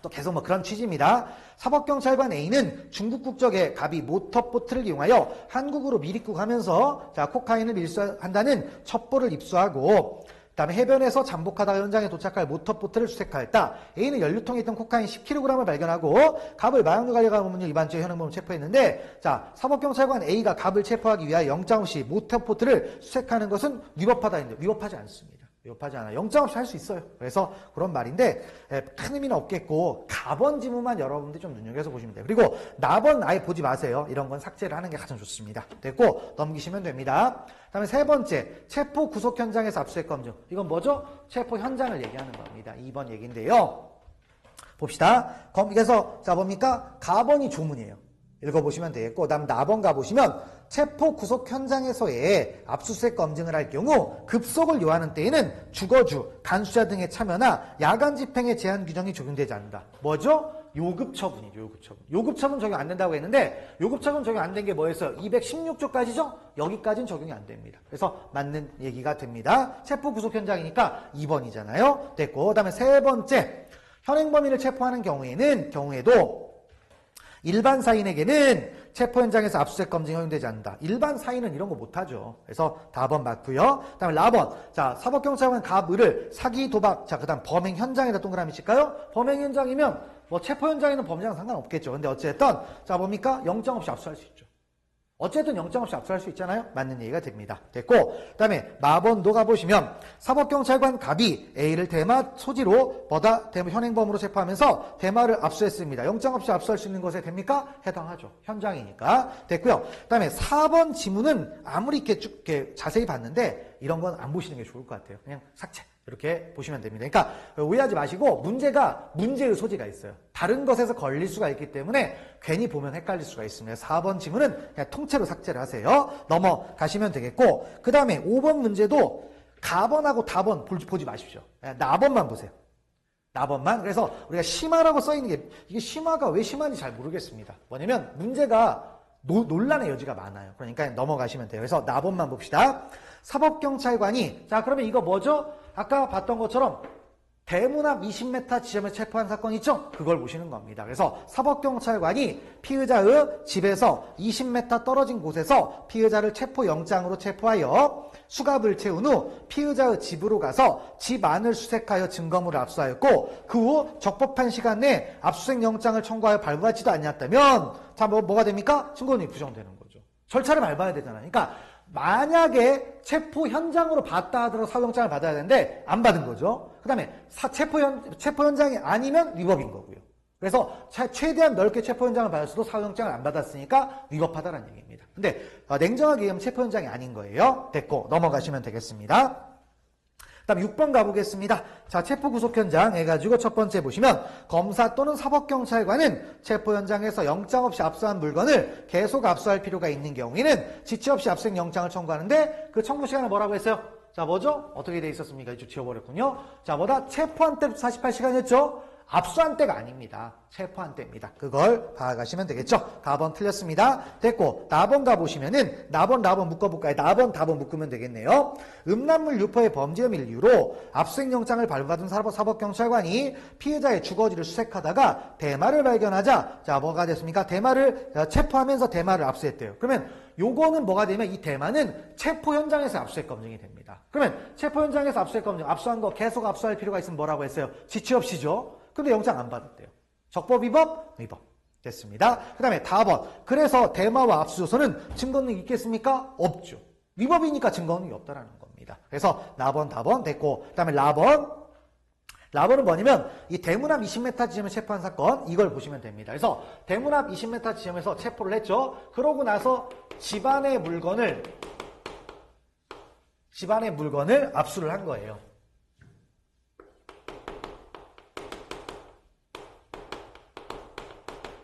또 계속 뭐 그런 취지입니다. 사법경찰관 A는 중국 국적의 갑이 모터보트를 이용하여 한국으로 밀입국하면서 자, 코카인을 밀수한다는 첩보를 입수하고 그다음에 해변에서 잠복하다가 현장에 도착할 모터보트를 수색하였다. A는 연료통에 있던 코카인 10kg을 발견하고 갑을 마약류 관리가 법률 위반죄 현행범으로 체포했는데 자, 사법경찰관 A가 갑을 체포하기 위하여 영장 없이 모터보트를 수색하는 것은 위법하다 했는데 위법하지 않습니다. 위법하지 않아요. 영장 없이 할 수 있어요. 그래서 그런 말인데 큰 의미는 없겠고 갑원 지문만 여러분들이 좀 눈여겨서 보시면 돼요. 그리고 납원 아예 보지 마세요. 이런 건 삭제를 하는 게 가장 좋습니다. 됐고 넘기시면 됩니다. 그다음에 세 번째 체포 구속 현장에서 압수수색 검증. 이건 뭐죠? 체포 현장을 얘기하는 겁니다. 2번 얘기인데요. 봅시다. 그래서 자 뭡니까? 갑원이 조문이에요. 읽어보시면 되겠고 그다음 납원 가보시면 체포 구속 현장에서의 압수수색 검증을 할 경우 급속을 요하는 때에는 주거주, 간수자 등의 참여나 야간 집행의 제한 규정이 적용되지 않는다. 뭐죠? 요급처분이죠. 요급처분. 요급처분 적용 안 된다고 했는데 요급처분 적용 안 된 게 뭐였어요? 216조까지죠? 여기까지는 적용이 안 됩니다. 그래서 맞는 얘기가 됩니다. 체포 구속 현장이니까 2번이잖아요. 됐고 그다음에 세 번째 현행범인을 체포하는 경우에도 일반 사인에게는 체포 현장에서 압수수색 검증이 허용되지 않는다. 일반 사인은 이런 거 못하죠. 그래서 다번 맞고요. 그다음에 라번. 자, 사법경찰관 갑을 사기, 도박. 자, 그다음 범행 현장에다 동그라미 칠까요? 범행 현장이면 뭐 체포 현장에는 범죄랑 상관없겠죠. 근데 어쨌든 자 뭡니까? 영장 없이 압수할 수 있죠. 어쨌든 영장 없이 압수할 수 있잖아요. 맞는 얘기가 됩니다. 됐고 그다음에 마번도 가보시면 사법경찰관 갑이 A를 대마 소지로 대마 현행범으로 체포하면서 대마를 압수했습니다. 영장 없이 압수할 수 있는 것에 됩니까? 해당하죠. 현장이니까. 됐고요. 그다음에 4번 지문은 아무리 이렇게 자세히 봤는데 이런 건 안 보시는 게 좋을 것 같아요. 그냥 삭제. 이렇게 보시면 됩니다. 그러니까 오해하지 마시고 문제가 문제의 소지가 있어요. 다른 것에서 걸릴 수가 있기 때문에 괜히 보면 헷갈릴 수가 있습니다. 4번 지문은 그냥 통째로 삭제를 하세요. 넘어가시면 되겠고 그 다음에 5번 문제도 가번하고 답번 보지 마십시오. 나번만 보세요. 나번만. 그래서 우리가 심화라고 써있는 게 이게 심화가 왜 심화인지 잘 모르겠습니다. 뭐냐면 문제가 논란의 여지가 많아요. 그러니까 넘어가시면 돼요. 그래서 나번만 봅시다. 사법경찰관이 자 그러면 이거 뭐죠? 아까 봤던 것처럼 대문 앞 20m 지점에 체포한 사건 있죠? 그걸 보시는 겁니다. 그래서 사법경찰관이 피의자의 집에서 20m 떨어진 곳에서 피의자를 체포영장으로 체포하여 수갑을 채운 후 피의자의 집으로 가서 집 안을 수색하여 증거물을 압수하였고 그 후 적법한 시간 내에 압수수색 영장을 청구하여 발부하지도 않았다면 자 뭐가 됩니까? 증거인이 부정되는 거죠. 절차를 밟아야 되잖아요. 그러니까 만약에 체포 현장으로 봤다 하더라도 사후영장을 받아야 되는데 안 받은 거죠. 그 다음에 체포 현장이 아니면 위법인 거고요. 그래서 최대한 넓게 체포 현장을 받았어도 사후영장을 안 받았으니까 위법하다는 얘기입니다. 근데 냉정하게 얘기하면 체포 현장이 아닌 거예요. 됐고 넘어가시면 되겠습니다. 다음 6번 가보겠습니다. 자, 체포 구속 현장 해가지고 첫 번째 보시면 검사 또는 사법경찰관은 체포 현장에서 영장 없이 압수한 물건을 계속 압수할 필요가 있는 경우에는 지체 없이 압수수색 영장을 청구하는데 그 청구 시간은 뭐라고 했어요? 자, 뭐죠? 어떻게 돼 있었습니까? 이쪽 지워버렸군요. 자, 뭐다? 체포한 때부터 48시간이었죠? 압수한 때가 아닙니다. 체포한 때입니다. 그걸 파악하시면 되겠죠? 답은 틀렸습니다. 됐고 나번 가보시면은 나번 묶어볼까요? 나번 답은 묶으면 되겠네요. 음란물 유포의 범죄 혐의를 이유로 압수수색 영장을 발부받은 사법경찰관이 피해자의 주거지를 수색하다가 대마를 발견하자 자 뭐가 됐습니까? 대마를 체포하면서 대마를 압수했대요. 그러면 요거는 뭐가 되면 이 대마는 체포 현장에서 압수수색 검증이 됩니다. 그러면 체포 현장에서 압수수색 검증 압수한 거 계속 압수할 필요가 있으면 뭐라고 했어요? 지체 없이죠. 근데 영장 안 받았대요. 적법 위법? 위법. 됐습니다. 그 다음에 4번. 그래서 대마와 압수조서는 증거능력이 있겠습니까? 없죠. 위법이니까 증거능력이 없다라는 겁니다. 그래서 나번, 답번 됐고 그 다음에 라번은 뭐냐면 이 대문 앞 20m 지점에 체포한 사건 이걸 보시면 됩니다. 그래서 대문 앞 20m 지점에서 체포를 했죠. 그러고 나서 집안의 물건을 압수를 한 거예요.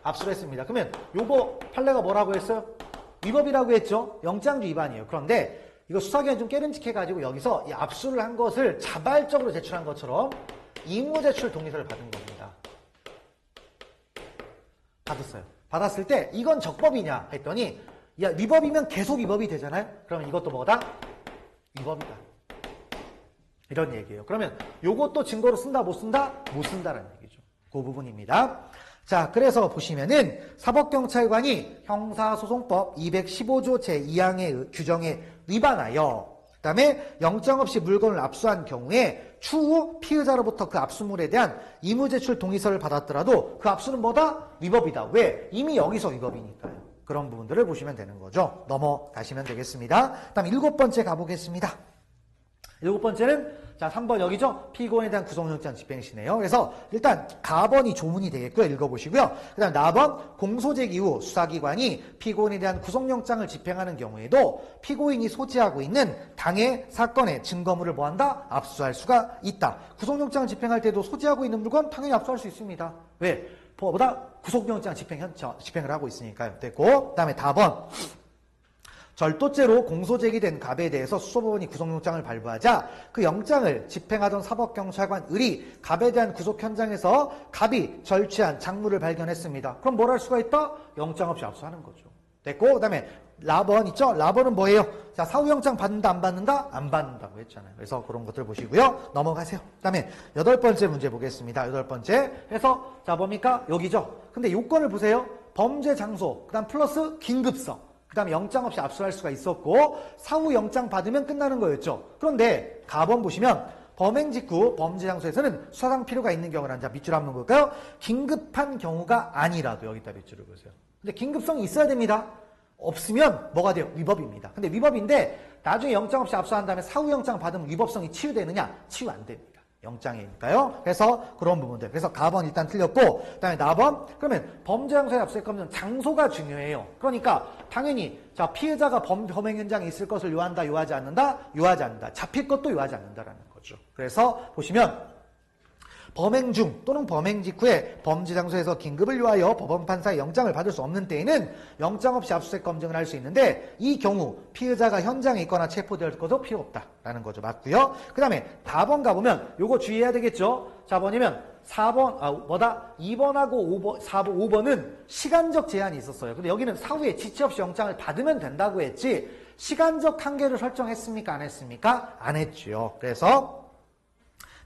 압수를 했습니다. 그러면 요거 판례가 뭐라고 했어요? 위법이라고 했죠? 영장주 위반이에요. 그런데 이거 수사기관이 좀 깨름직해가지고 여기서 이 압수를 한 것을 자발적으로 제출한 것처럼 임무제출 동의서를 받은 겁니다. 받았어요. 받았을 때 이건 적법이냐 했더니 야 위법이면 계속 위법이 되잖아요. 그러면 이것도 뭐다? 위법이다. 이런 얘기예요. 그러면 요것도 증거로 쓴다 못 쓴다? 못 쓴다라는 얘기죠. 그 부분입니다. 자, 그래서 보시면은 사법경찰관이 형사소송법 215조 제2항의 규정에 위반하여 그다음에 영장 없이 물건을 압수한 경우에 추후 피의자로부터 그 압수물에 대한 이무제출 동의서를 받았더라도 그 압수는 뭐다? 위법이다. 왜? 이미 여기서 위법이니까요. 그런 부분들을 보시면 되는 거죠. 넘어가시면 되겠습니다. 그다음 7번째 가보겠습니다. 7번째는 자 3번 여기죠. 피고인에 대한 구속영장 집행시네요. 그래서 일단 가번이 조문이 되겠고요. 읽어보시고요. 그 다음 나번 공소제기 후 수사기관이 피고인에 대한 구속영장을 집행하는 경우에도 피고인이 소지하고 있는 당해 사건의 증거물을 뭐한다? 압수할 수가 있다. 구속영장을 집행할 때도 소지하고 있는 물건 당연히 압수할 수 있습니다. 왜? 보다 구속영장 집행을 하고 있으니까요. 됐고 그 다음에 다번 절도죄로 공소제기된 갑에 대해서 수소법원이 구속영장을 발부하자 그 영장을 집행하던 사법경찰관 을이 갑에 대한 구속 현장에서 갑이 절취한 작물을 발견했습니다. 그럼 뭘 할 수가 있다? 영장 없이 압수하는 거죠. 됐고 그 다음에 라번 있죠? 라번은 뭐예요? 자 사후영장 받는다 안 받는다? 안 받는다고 했잖아요. 그래서 그런 것들 보시고요. 넘어가세요. 그 다음에 8번째 문제 보겠습니다. 8번째 해서 자 뭡니까? 여기죠. 근데 요건을 보세요. 범죄 장소 그 다음 플러스 긴급성 그 다음에 영장 없이 압수할 수가 있었고 사후 영장 받으면 끝나는 거였죠. 그런데 가번 보시면 범행 직후 범죄 장소에서는 수사상 필요가 있는 경우는 자 밑줄 한번 볼까요? 긴급한 경우가 아니라도 여기다 밑줄을 보세요. 근데 긴급성이 있어야 됩니다. 없으면 뭐가 돼요? 위법입니다. 근데 위법인데 나중에 영장 없이 압수한 다음에 사후 영장 받으면 위법성이 치유되느냐? 치유 안 됩니다. 영장이니까요. 그래서 그런 부분들. 그래서 가번 일단 틀렸고 그다음에 나번 그러면 범죄 장소에 압수할 거면 장소가 중요해요. 그러니까 당연히 자 피해자가 범행 현장에 있을 것을 요한다, 요하지 않는다, 요하지 않는다. 잡힐 것도 요하지 않는다라는 거죠. 그래서 보시면 범행 중 또는 범행 직후에 범죄 장소에서 긴급을 요하여 법원 판사의 영장을 받을 수 없는 때에는 영장 없이 압수수색 검증을 할 수 있는데 이 경우 피의자가 현장에 있거나 체포될 것도 필요 없다라는 거죠. 맞고요. 그 다음에 4번 가보면 요거 주의해야 되겠죠. 자 뭐냐면 4번 2번하고 5번 4번 5번은 시간적 제한이 있었어요. 근데 여기는 사후에 지체 없이 영장을 받으면 된다고 했지 시간적 한계를 설정했습니까? 안 했습니까? 안 했죠. 그래서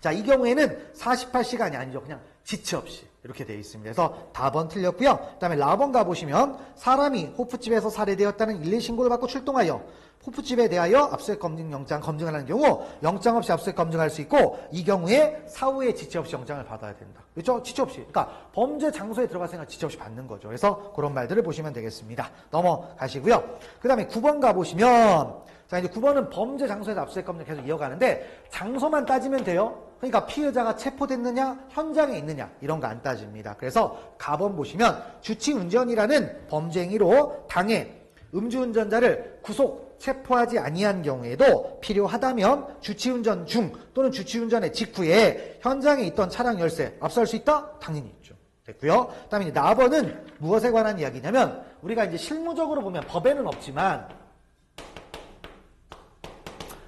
자, 이 경우에는 48시간이 아니죠. 그냥 지체 없이 이렇게 되어 있습니다. 그래서 다번 틀렸고요. 그 다음에 라번 가보시면 사람이 호프집에서 살해되었다는 112 신고를 받고 출동하여 호프집에 대하여 압수수색 검증 영장 검증을 하는 경우 영장 없이 압수수색 검증할 수 있고 이 경우에 사후에 지체 없이 영장을 받아야 된다. 그렇죠? 지체 없이. 그러니까 범죄 장소에 들어가서는 지체 없이 받는 거죠. 그래서 그런 말들을 보시면 되겠습니다. 넘어가시고요. 그 다음에 9번 가보시면 자 이제 9번은 범죄 장소에서 압수수색 검증 계속 이어가는데 장소만 따지면 돼요. 그러니까 피의자가 체포됐느냐 현장에 있느냐 이런 거 안 따집니다. 그래서 가번 보시면 주치운전이라는 범죄 행위로 당해 음주운전자를 구속 체포하지 아니한 경우에도 필요하다면 주치운전 중 또는 주치운전의 직후에 현장에 있던 차량 열쇠 압수할 수 있다? 당연히 있죠. 됐고요. 그다음에 나번은 무엇에 관한 이야기냐면 우리가 이제 실무적으로 보면 법에는 없지만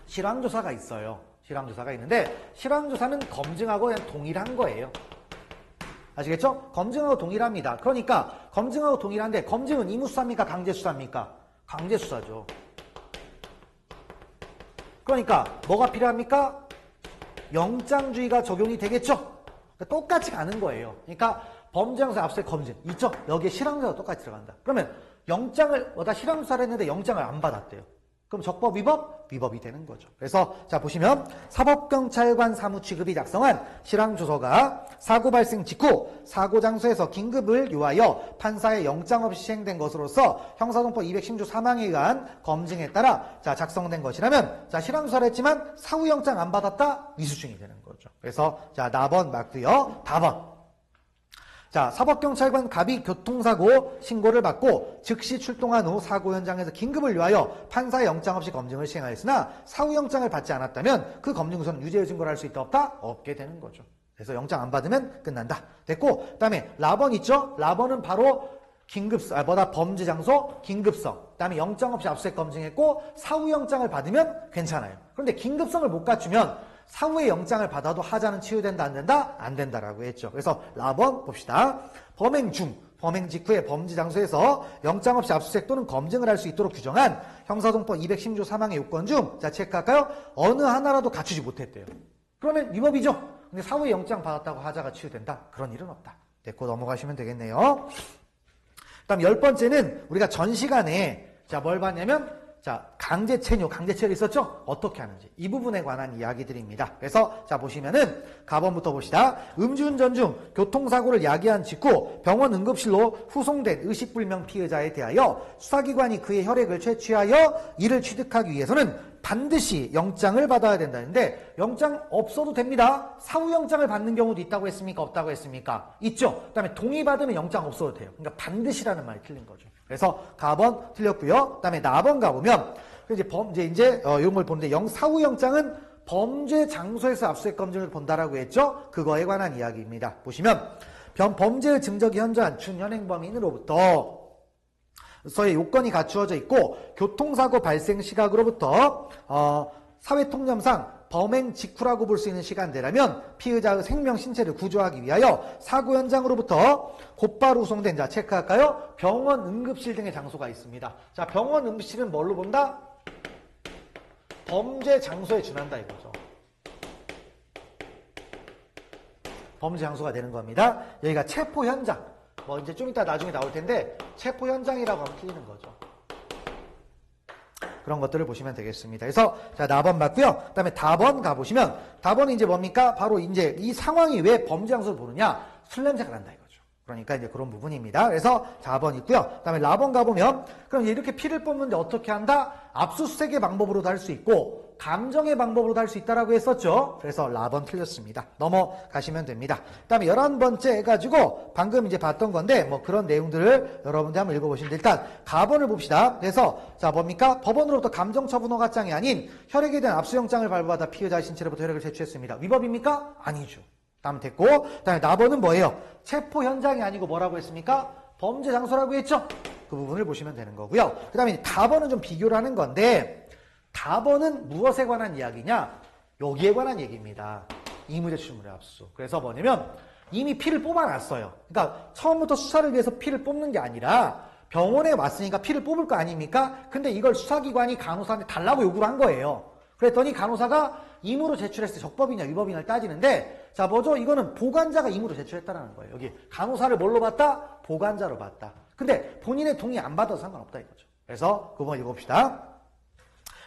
실황조사가 있어요. 실황조사가 있는데 실황조사는 검증하고 그냥 동일한 거예요. 아시겠죠? 검증하고 동일합니다. 그러니까 검증하고 동일한데 검증은 의무수사입니까? 강제수사입니까? 강제수사죠. 그러니까 뭐가 필요합니까? 영장주의가 적용이 되겠죠? 그러니까 똑같이 가는 거예요. 그러니까 범죄장소 압수수색 검증 있죠? 여기에 실황조사가 똑같이 들어간다. 그러면 영장을 실황조사를 했는데 영장을 안 받았대요. 그럼 적법 위법? 위법이 되는 거죠. 그래서 자 보시면 사법경찰관 사무취급이 작성한 실황조서가 사고 발생 직후 사고 장소에서 긴급을 요하여 판사의 영장 없이 시행된 것으로서 형사소송법 210조 3항에 의한 검증에 따라 자 작성된 것이라면 자 실황조사를 했지만 사후 영장 안 받았다? 위수중이 되는 거죠. 그래서 자 나번 맞고요. 다번 자, 사법경찰관 갑이 교통사고 신고를 받고 즉시 출동한 후 사고 현장에서 긴급을 요하여 판사의 영장 없이 검증을 시행하였으나 사후 영장을 받지 않았다면 그 검증 우선 유죄의 증거를 할 수 있다 없다? 없게 되는 거죠. 그래서 영장 안 받으면 끝난다. 됐고 그다음에 라번 있죠? 라번은 바로 범죄 장소 긴급성. 그다음에 영장 없이 압수수색 검증했고 사후 영장을 받으면 괜찮아요. 그런데 긴급성을 못 갖추면 사후에 영장을 받아도 하자는 치유된다 안 된다? 안 된다라고 했죠. 그래서 라번 봅시다. 범행 중, 범행 직후에 범죄 장소에서 영장 없이 압수수색 또는 검증을 할 수 있도록 규정한 형사소송법 210조 3항의 요건 중 자 체크할까요? 어느 하나라도 갖추지 못했대요. 그러면 위법이죠. 근데 사후에 영장 받았다고 하자가 치유된다? 그런 일은 없다. 됐고 넘어가시면 되겠네요. 그다음 10번째는 우리가 전 시간에 자, 뭘 봤냐면 자, 강제 체류 있었죠? 어떻게 하는지. 이 부분에 관한 이야기들입니다. 그래서 자, 보시면은 가번부터 봅시다. 음주운전 중 교통사고를 야기한 직후 병원 응급실로 후송된 의식불명 피해자에 대하여 수사기관이 그의 혈액을 채취하여 이를 취득하기 위해서는 반드시 영장을 받아야 된다는데 영장 없어도 됩니다. 사후 영장을 받는 경우도 있다고 했습니까? 없다고 했습니까? 있죠. 그다음에 동의받으면 영장 없어도 돼요. 그러니까 반드시라는 말이 틀린 거죠. 그래서 가번 틀렸고요. 그다음에 나번 가보면 이제 이런 걸 보는데 사후 영장은 범죄 장소에서 압수수색 검증을 본다라고 했죠. 그거에 관한 이야기입니다. 보시면 범죄의 증적이 현저한 준현행범인으로부터 서의 요건이 갖추어져 있고 교통사고 발생 시각으로부터 사회통념상 범행 직후라고 볼 수 있는 시간대라면 피의자의 생명, 신체를 구조하기 위하여 사고 현장으로부터 곧바로 후송된 자 체크할까요? 병원, 응급실 등의 장소가 있습니다. 자, 병원, 응급실은 뭘로 본다? 범죄 장소에 준한다 이거죠. 범죄 장소가 되는 겁니다. 여기가 체포 현장. 뭐 이제 좀 이따 나중에 나올 텐데 체포 현장이라고 하면 틀리는 거죠. 그런 것들을 보시면 되겠습니다. 그래서 자, 나번 맞고요. 그다음에 다번 가보시면 다번은 이제 뭡니까? 바로 이제 이 상황이 왜 범죄 장소를 보느냐? 술 냄새가 난다 이거죠. 그러니까 이제 그런 부분입니다. 그래서 4번 있고요. 그다음에 라번 가보면 그럼 이렇게 피를 뽑는데 어떻게 한다? 압수수색의 방법으로도 할 수 있고 감정의 방법으로도 할 수 있다라고 했었죠. 그래서 라번 틀렸습니다. 넘어가시면 됩니다. 그다음에 11번째 해가지고 방금 이제 봤던 건데 뭐 그런 내용들을 여러분들 한번 읽어보시면 일단 가번을 봅시다. 그래서 자 뭡니까? 법원으로부터 감정처분 허가장이 아닌 혈액에 대한 압수영장을 발부받아 피의자의 신체로부터 혈액을 채취했습니다. 위법입니까? 아니죠. 다음 됐고 그다음에 나번은 뭐예요? 체포 현장이 아니고 뭐라고 했습니까? 범죄 장소라고 했죠. 그 부분을 보시면 되는 거고요. 그다음에 다번은 좀 비교를 하는 건데 다번은 무엇에 관한 이야기냐? 여기에 관한 얘기입니다. 이무제출물의 압수. 그래서 뭐냐면 이미 피를 뽑아놨어요. 그러니까 처음부터 수사를 위해서 피를 뽑는 게 아니라 병원에 왔으니까 피를 뽑을 거 아닙니까? 근데 이걸 수사기관이 간호사한테 달라고 요구를 한 거예요. 그랬더니 간호사가 임의로 제출했을 때 적법이냐 위법이냐를 따지는데 자 뭐죠? 이거는 보관자가 임의로 제출했다라는 거예요. 여기 간호사를 뭘로 봤다? 보관자로 봤다. 근데 본인의 동의 안 받아도 상관없다 이거죠. 그래서 그 부분 읽어봅시다.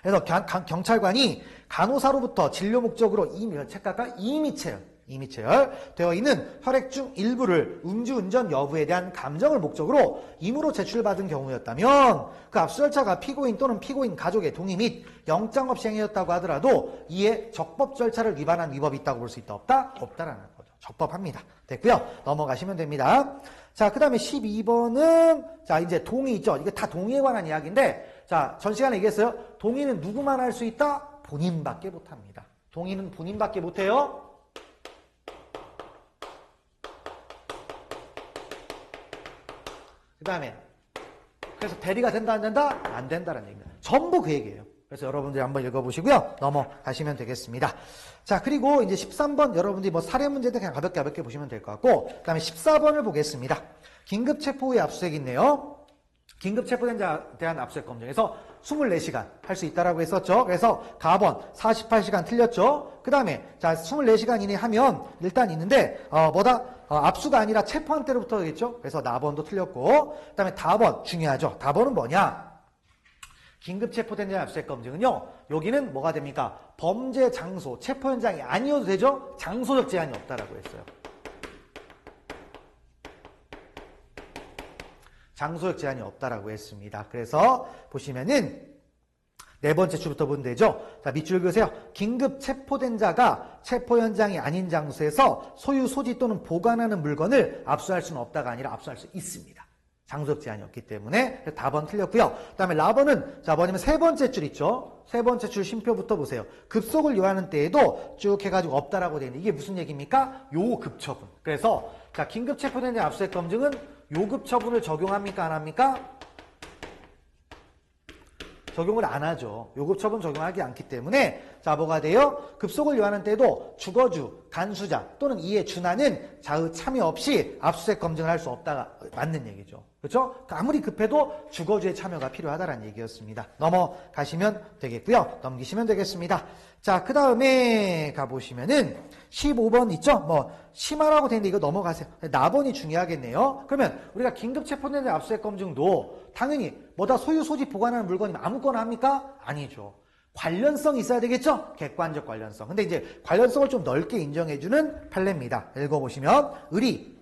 그래서 경찰관이 간호사로부터 진료 목적으로 이미체열 되어 있는 혈액 중 일부를 음주운전 여부에 대한 감정을 목적으로 임의로 제출받은 경우였다면 그 압수 절차가 피고인 또는 피고인 가족의 동의 및 영장 없이 행해졌다고 하더라도 이에 적법 절차를 위반한 위법이 있다고 볼 수 있다 없다? 없다라는 거죠. 적법합니다. 됐고요. 넘어가시면 됩니다. 자, 그 다음에 12번은 자 이제 동의 있죠. 이게 다 동의에 관한 이야기인데 자, 전 시간에 얘기했어요. 동의는 누구만 할 수 있다? 본인밖에 못합니다. 동의는 본인밖에 못해요. 그 다음에 그래서 대리가 된다 안 된다? 안 된다는 얘기입니다. 전부 그 얘기예요. 그래서 여러분들이 한번 읽어보시고요. 넘어가시면 되겠습니다. 자, 그리고 이제 13번 여러분들이 뭐 사례 문제들 그냥 가볍게 보시면 될 것 같고 그 다음에 14번을 보겠습니다. 긴급체포 후에 압수수색이 있네요. 긴급체포된 자에 대한 압수수색 검증에서 24시간 할 수 있다라고 했었죠. 그래서 가번 48시간 틀렸죠. 그 다음에 자 24시간 이내 하면 일단 있는데 압수가 아니라 체포한 때로부터겠죠. 그래서 나번도 틀렸고 그 다음에 다번 중요하죠. 다번은 뭐냐? 긴급체포된 자의 압수수색 검증은요. 여기는 뭐가 됩니까? 범죄 장소, 체포 현장이 아니어도 되죠. 장소적 제한이 없다라고 했어요. 장소적 제한이 없다라고 했습니다. 그래서 보시면은 네 번째 줄부터 보면 되죠. 자, 밑줄 그으세요. 긴급 체포된 자가 체포 현장이 아닌 장소에서 소유, 소지 또는 보관하는 물건을 압수할 수는 없다가 아니라 압수할 수 있습니다. 장소적 제한이 없기 때문에 다번 틀렸고요. 그다음에 라번은 자 뭐냐면 세 번째 줄 있죠. 세 번째 줄 쉼표부터 보세요. 급속을 요하는 때에도 쭉 해가지고 없다라고 되어 있는데 이게 무슨 얘기입니까? 요급 처분. 그래서 자 긴급 체포된 자 압수수색 검증은 요급 처분을 적용합니까? 안 합니까? 적용을 안 하죠. 요급 처분 적용하지 않기 때문에 자 뭐가 돼요? 급속을 요하는 때도 주거주, 간수자 또는 이에 준하는 자의 참여 없이 압수수색 검증을 할 수 없다가 맞는 얘기죠. 그렇죠? 아무리 급해도 주거주의 참여가 필요하다는 얘기였습니다. 넘어가시면 되겠고요. 넘기시면 되겠습니다. 자, 그 다음에 가보시면은 15번 있죠? 뭐 심화라고 되는데 이거 넘어가세요. 나번이 중요하겠네요. 그러면 우리가 긴급체포된 압수수색 검증도 당연히 뭐다 소유, 소지, 보관하는 물건이면 아무거나 합니까? 아니죠. 관련성이 있어야 되겠죠? 객관적 관련성. 근데 이제 관련성을 좀 넓게 인정해주는 판례입니다. 읽어보시면 의리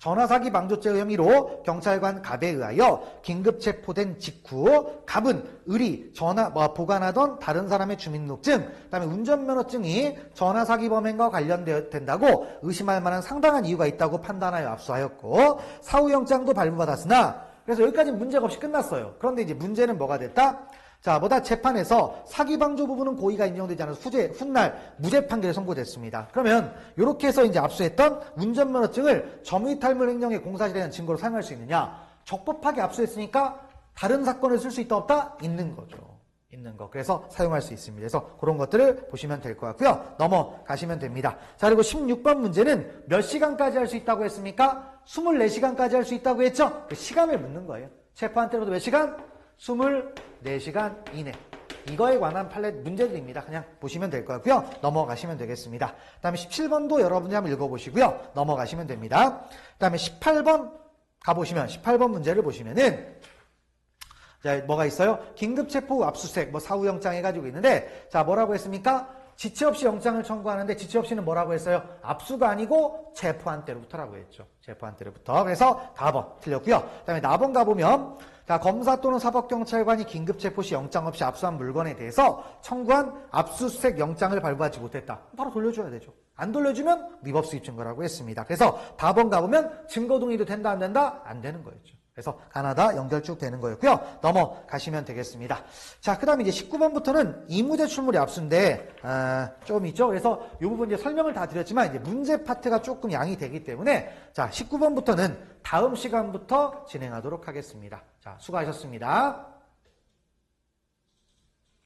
전화사기 방조죄 혐의로 경찰관 갑에 의하여 긴급체포된 직후 갑은 의리, 전화, 보관하던 다른 사람의 주민등록증, 그다음에 운전면허증이 전화사기 범행과 관련된다고 의심할 만한 상당한 이유가 있다고 판단하여 압수하였고 사후영장도 발부받았으나 그래서 여기까지 문제가 없이 끝났어요. 그런데 이제 문제는 뭐가 됐다? 자, 뭐다 재판에서 사기 방조 부분은 고의가 인정되지 않아서 훗날 무죄 판결이 선고됐습니다. 그러면 이렇게 해서 이제 압수했던 운전면허증을 점유이탈물 횡령의 공사실에 대한 증거로 사용할 수 있느냐? 적법하게 압수했으니까 다른 사건을 쓸 수 있다 없다? 있는 거죠. 있는 거. 그래서 사용할 수 있습니다. 그래서 그런 것들을 보시면 될 것 같고요. 넘어가시면 됩니다. 자, 그리고 16번 문제는 몇 시간까지 할 수 있다고 했습니까? 24시간까지 할 수 있다고 했죠? 그 시간을 묻는 거예요. 체포한 때로도 몇 시간? 24시간 이내. 이거에 관한 판례 문제들입니다. 그냥 보시면 될 것 같고요. 넘어가시면 되겠습니다. 그 다음에 17번도 여러분이 한번 읽어보시고요. 넘어가시면 됩니다. 그 다음에 18번 가보시면 18번 문제를 보시면은 자, 뭐가 있어요? 긴급체포 압수수색, 뭐 사후영장 해가지고 있는데 자, 뭐라고 했습니까? 지체 없이 영장을 청구하는데 지체 없이는 뭐라고 했어요? 압수가 아니고 체포한 때로부터라고 했죠. 체포한 때로부터. 그래서 4번 틀렸고요. 그 다음에 나번 가보면 자, 검사 또는 사법경찰관이 긴급체포 시 영장 없이 압수한 물건에 대해서 청구한 압수수색 영장을 발부하지 못했다. 바로 돌려줘야 되죠. 안 돌려주면 위법 수입 증거라고 했습니다. 그래서 4번 가보면 증거동의도 된다 안 된다? 안 되는 거였죠. 그래서 가나다 연결 쭉 되는 거였고요. 넘어가시면 되겠습니다. 자, 그 다음에 이제 19번부터는 이무제출물이 압수인데 좀 있죠. 그래서 이 부분 이제 설명을 다 드렸지만 이제 문제 파트가 조금 양이 되기 때문에 자, 19번부터는 다음 시간부터 진행하도록 하겠습니다. 자, 수고하셨습니다.